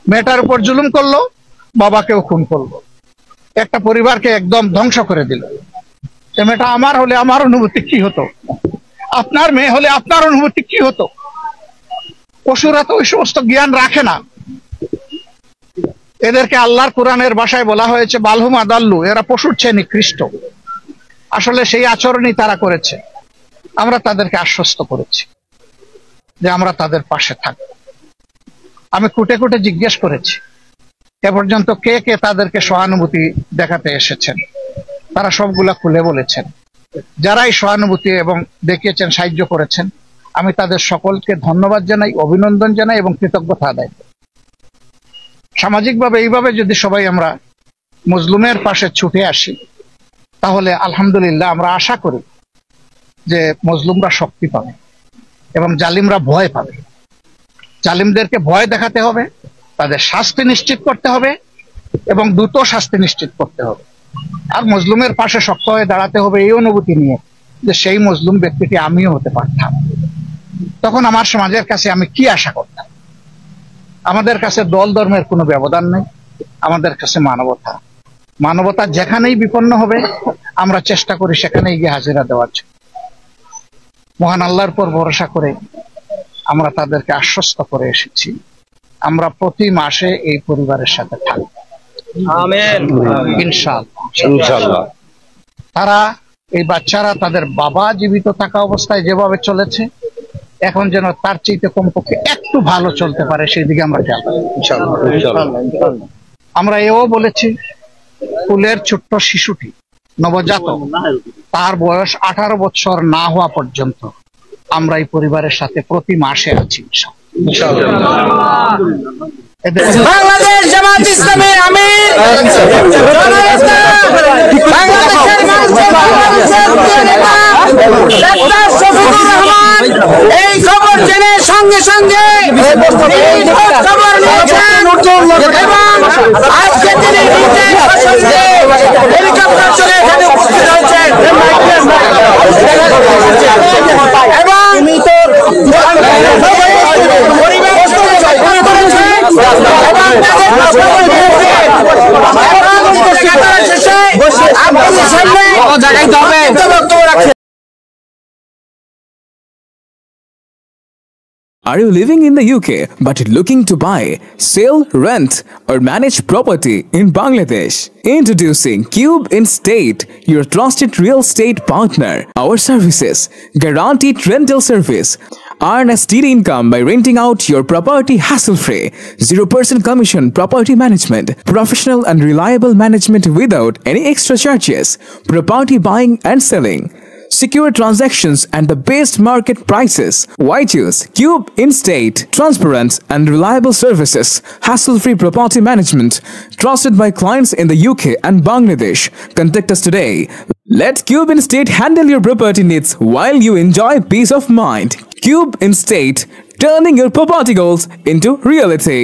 মেয়েটার উপর জুলুম করলো, বাবাকেও খুন করলো, একটা পরিবারকে একদম ধ্বংস করে দিল। মেয়েটা আমার হলে আমার অনুভূতি কি হতো, আপনার মেয়ে হলে আপনার অনুভূতি কি হতো? পশুরা তো ওই সমস্ত জ্ঞান রাখে না। এদেরকে আল্লাহর কোরআনের ভাষায় বলা হয়েছে বালহুম আদাল্লু, এরা পশুর চেয়ে নিকৃষ্ট। আসলে সেই আচরণই তারা করেছে। আমরা তাদেরকে আশ্বস্ত করেছি যে আমরা তাদের পাশে থাকব। আমি কুটে কুটে জিজ্ঞেস করেছি এ পর্যন্ত কে কে তাদেরকে সহানুভূতি দেখাতে এসেছেন। তারা সবগুলা খুলে বলেছেন। যারাই সহানুভূতি এবং দেখিয়েছেন, সাহায্য করেছেন, আমি তাদের সকলকে ধন্যবাদ জানাই, অভিনন্দন জানাই এবং কৃতজ্ঞতা আদায় করি। সামাজিকভাবে এইভাবে যদি সবাই আমরা মজলুমের পাশে ছুটে আসি, তাহলে আলহামদুলিল্লাহ আমরা আশা করি যে মজলুমরা শক্তি পাবে এবং জালিমরা ভয় পাবে। জালিমদেরকে ভয় দেখাতে হবে, তাদের শাস্তি নিশ্চিত করতে হবে এবং দ্রুত শাস্তি নিশ্চিত করতে হবে। আর মজলুমের পাশে শক্ত হয়ে দাঁড়াতে হবে এই অনুভূতি নিয়ে যে সেই মজলুম ব্যক্তিটি আমিও হতে পারতাম। তখন আমার সমাজের কাছে আমি কি আশা করতাম? আমাদের কাছে দল ধর্মের কোনো ব্যবধান নেই, আমাদের কাছে মানবতা। মানবতা যেখানেই বিপন্ন হবে আমরা চেষ্টা করি সেখানেই গিয়ে হাজিরা দেওয়ার জন্য। মহান আল্লাহর উপর ভরসা করে আমরা তাদেরকে আশ্বস্ত করে এসেছি আমরা প্রতি মাসে এই পরিবারের সাথে থাকব। আমিন, ইনশাআল্লাহ। তারা, এই বাচ্চারা তাদের বাবা জীবিত থাকা অবস্থায় যেভাবে চলেছে, এখন যেন তার চাইতে কমপক্ষে একটু ভালো চলতে পারে, সেই দিকে আমরা যাব ইনশাআল্লাহ। আমরা এও বলেছি কুলের ছোট্ট শিশুটি, নবজাতক, তার বয়স 18 বছর না হওয়া পর্যন্ত আমরা এই পরিবারের সাথে প্রতি মাসে আছি বাংলাদেশ জামাত ইসলামের আমির, বাংলাদেশের এই খবর জেনে সঙ্গে সঙ্গে খবর নিয়েছেন এবং আজকে তিনি নিজের প্রসঙ্গে হেলিকপ্টার চলে এখানে উপস্থিত হয়েছেন এবং Are you living in the UK but looking to buy, sell, rent or manage property in Bangladesh? Introducing Cube Instate, your trusted real estate partner. Our services: guaranteed rental service. Earn a steady income by renting out your property hassle-free. 0% commission property management. Professional and reliable management without any extra charges. Property buying and selling. Secure transactions and the best market prices. Why choose Cube Instate? Transparent and reliable services. Hassle-free property management. Trusted by clients in the UK and Bangladesh. Contact us today. Let Cube Instate handle your property needs while you enjoy peace of mind. Cube Instate, turning your property goals into reality.